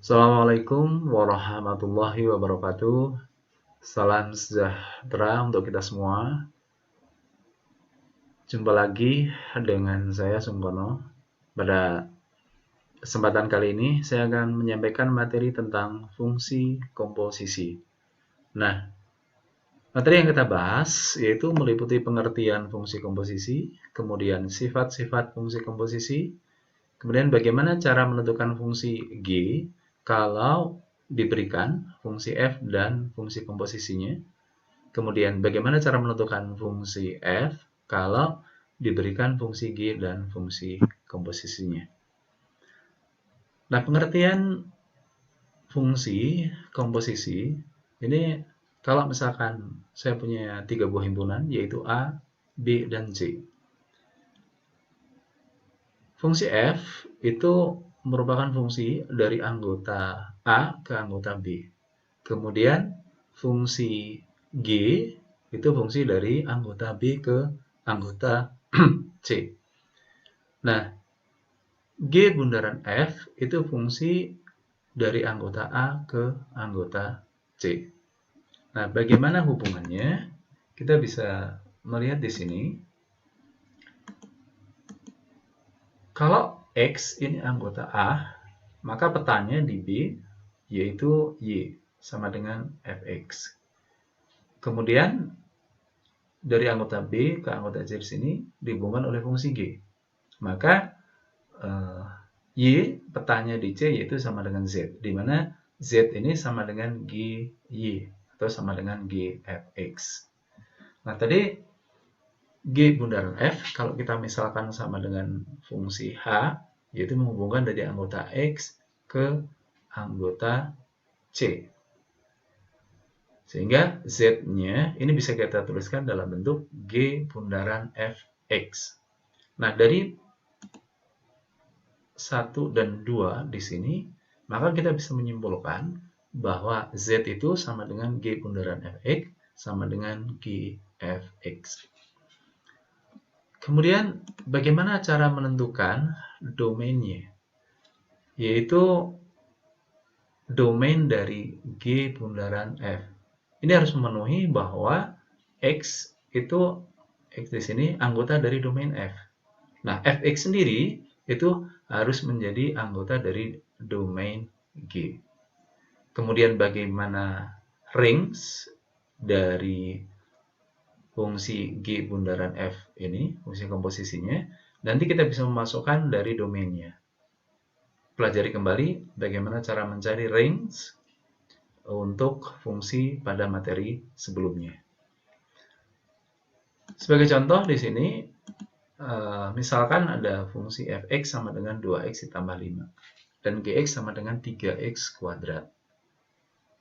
Assalamualaikum warahmatullahi wabarakatuh. Salam sejahtera untuk kita semua. Jumpa lagi dengan saya Sungkono. Pada kesempatan kali ini saya akan menyampaikan materi tentang fungsi komposisi. Nah, materi yang kita bahas yaitu meliputi pengertian fungsi komposisi, kemudian sifat-sifat fungsi komposisi, kemudian bagaimana cara menentukan fungsi G kalau diberikan fungsi F dan fungsi komposisinya. Kemudian bagaimana cara menentukan fungsi F kalau diberikan fungsi G dan fungsi komposisinya. Nah, pengertian fungsi komposisi ini kalau misalkan saya punya 3 buah himpunan yaitu A, B, dan C. Fungsi F itu merupakan fungsi dari anggota A ke anggota B. Kemudian fungsi G itu fungsi dari anggota B ke anggota C. Nah, G bundaran F itu fungsi dari anggota A ke anggota C. Nah, bagaimana hubungannya? Kita bisa melihat di sini. Kalau X ini anggota A, maka petanya di B yaitu Y sama dengan Fx. Kemudian dari anggota B ke anggota C di sini dihubungkan oleh fungsi G. Maka Y petanya di C yaitu sama dengan Z, di mana Z ini sama dengan GY atau sama dengan GFX. Nah, tadi G bundaran F kalau kita misalkan sama dengan fungsi H, yaitu menghubungkan dari anggota X ke anggota C. Sehingga Z-nya ini bisa kita tuliskan dalam bentuk G bundaran Fx. Nah, dari 1 dan 2 di sini, maka kita bisa menyimpulkan bahwa Z itu sama dengan G bundaran Fx sama dengan GFX. Kemudian bagaimana cara menentukan domainnya? Yaitu domain dari G bundaran F. Ini harus memenuhi bahwa X itu X di sini anggota dari domain F. Nah, Fx sendiri itu harus menjadi anggota dari domain G. Kemudian bagaimana range dari fungsi G bundaran F ini, fungsi komposisinya, nanti kita bisa memasukkan dari domainnya. Pelajari kembali bagaimana cara mencari range untuk fungsi pada materi sebelumnya. Sebagai contoh di sini, misalkan ada fungsi Fx sama dengan 2x ditambah 5 dan Gx sama dengan 3x kuadrat.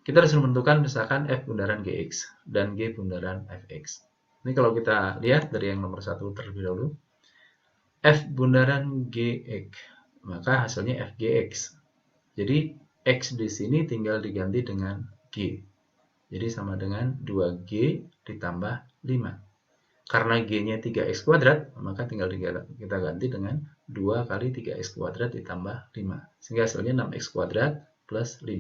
Kita harus menentukan misalkan F bundaran Gx dan G bundaran Fx. Ini kalau kita lihat dari yang nomor 1 terlebih dahulu, F bundaran Gx, maka hasilnya Fgx. Jadi X di sini tinggal diganti dengan G. Jadi sama dengan 2G ditambah 5. Karena G-nya 3x kuadrat, maka tinggal kita ganti dengan 2 kali 3x kuadrat ditambah 5. Sehingga hasilnya 6x kuadrat plus 5.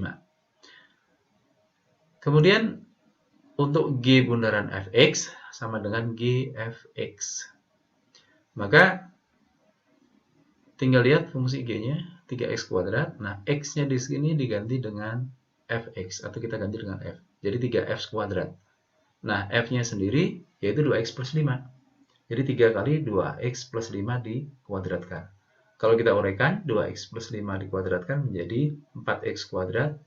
Kemudian untuk G bundaran Fx sama dengan GFX. Maka tinggal lihat fungsi G-nya 3x kuadrat. Nah, X-nya di sini diganti dengan Fx atau kita ganti dengan F. Jadi 3x kuadrat. Nah, F-nya sendiri yaitu 2x plus 5. Jadi 3 kali 2x plus 5 dikuadratkan. Kalau kita uraikan, 2x plus 5 dikuadratkan menjadi 4x kuadrat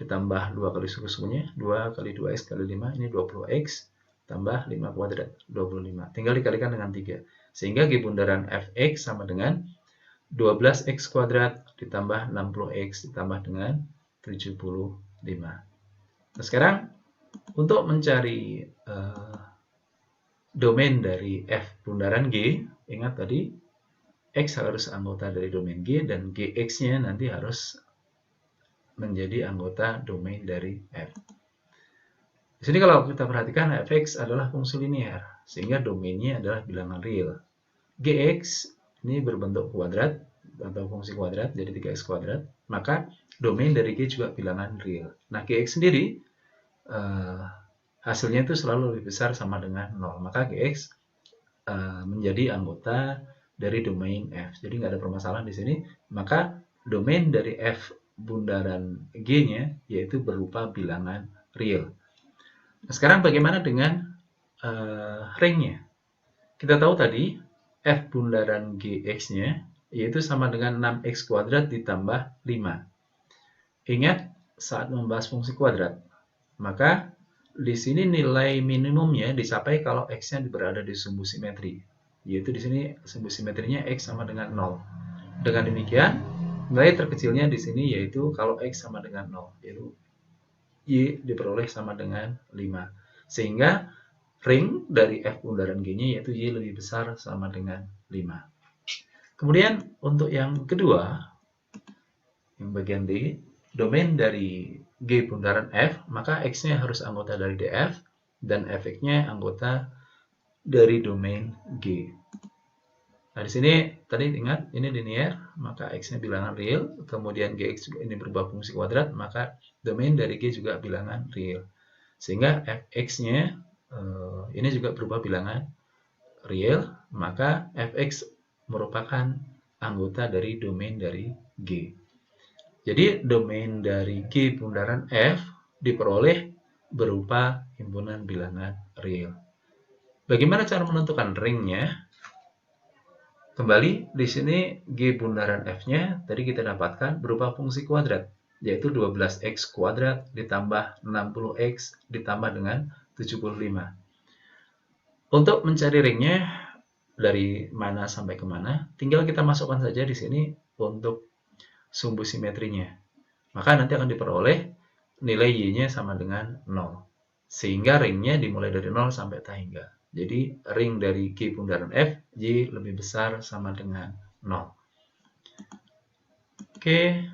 ditambah 2 kali suku-sukunya, 2 kali 2x kali 5, ini 20x, tambah 5 kuadrat, 25. Tinggal dikalikan dengan 3. Sehingga G bundaran Fx sama dengan 12x kuadrat ditambah 60x ditambah dengan 75. Nah, sekarang untuk mencari domain dari F bundaran G, ingat tadi X harus anggota dari domain G dan Gx-nya nanti harus menjadi anggota domain dari F. Di sini kalau kita perhatikan Fx adalah fungsi linear, sehingga domainnya adalah bilangan real. Gx ini berbentuk kuadrat atau fungsi kuadrat, jadi 3x kuadrat, maka domain dari G juga bilangan real. Nah, Gx sendiri hasilnya itu selalu lebih besar sama dengan 0. Maka Gx menjadi anggota dari domain F. Jadi nggak ada permasalahan di sini. Maka domain dari F bundaran G-nya yaitu berupa bilangan real. Nah, sekarang bagaimana dengan ringnya? Kita tahu tadi F bundaran Gx-nya yaitu sama dengan 6x kuadrat ditambah 5. Ingat saat membahas fungsi kuadrat, maka di sini nilai minimumnya dicapai kalau x-nya berada di sumbu simetri, yaitu di sini sumbu simetrinya x sama dengan 0. Dengan demikian, nilai terkecilnya di sini yaitu kalau x sama dengan 0, yaitu y diperoleh sama dengan 5. Sehingga ring dari f bundaran G-nya yaitu y lebih besar sama dengan 5. Kemudian untuk yang kedua, yang bagian D, domain dari G bundaran F, maka X-nya harus anggota dari DF, dan Fx-nya anggota dari domain G. Nah, di sini tadi ingat, ini linear, maka X-nya bilangan real, kemudian Gx ini berubah fungsi kuadrat, maka domain dari G juga bilangan real. Sehingga Fx-nya ini juga berubah bilangan real, maka Fx merupakan anggota dari domain dari G. Jadi domain dari G bundaran F diperoleh berupa himpunan bilangan real. Bagaimana cara menentukan ringnya? Kembali di sini G bundaran F-nya tadi kita dapatkan berupa fungsi kuadrat, yaitu 12x kuadrat ditambah 60x ditambah dengan 75. Untuk mencari ringnya dari mana sampai kemana, tinggal kita masukkan saja di sini untuk sumbu simetrinya. Maka nanti akan diperoleh nilai y-nya sama dengan 0. Sehingga ringnya dimulai dari 0 sampai tak hingga. Jadi ring dari G bundaran F, y lebih besar sama dengan 0. Oke,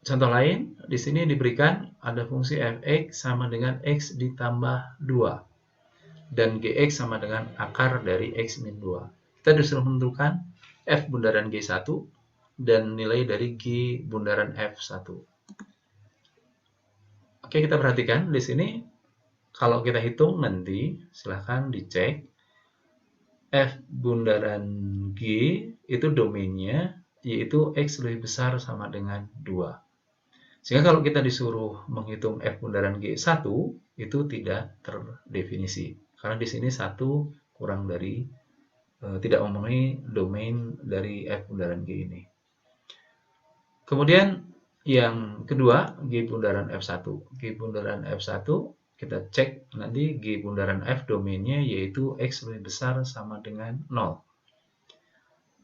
contoh lain, di sini diberikan ada fungsi fx sama dengan x ditambah 2. Dan gx sama dengan akar dari x min 2. Kita disuruh menentukan f bundaran G1 dan nilai dari G bundaran F1. Oke, kita perhatikan di sini kalau kita hitung nanti silahkan dicek F bundaran G itu domainnya yaitu X lebih besar sama dengan 2. Sehingga kalau kita disuruh menghitung F bundaran G1 itu tidak terdefinisi. Karena di sini 1 kurang dari tidak memenuhi domain dari F bundaran G ini. Kemudian yang kedua, G bundaran F1. G bundaran F1 kita cek nanti G bundaran F domainnya yaitu X lebih besar sama dengan 0.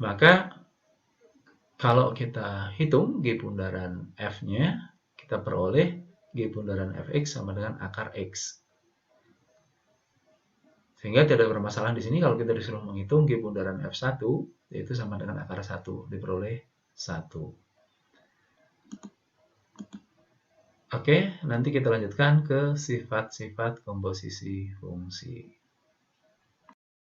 Maka kalau kita hitung G bundaran F-nya, kita peroleh G bundaran Fx sama dengan akar X. Sehingga tidak ada permasalahan di sini kalau kita disuruh menghitung G bundaran F1 yaitu sama dengan akar 1, diperoleh 1. Oke, nanti kita lanjutkan ke sifat-sifat komposisi fungsi.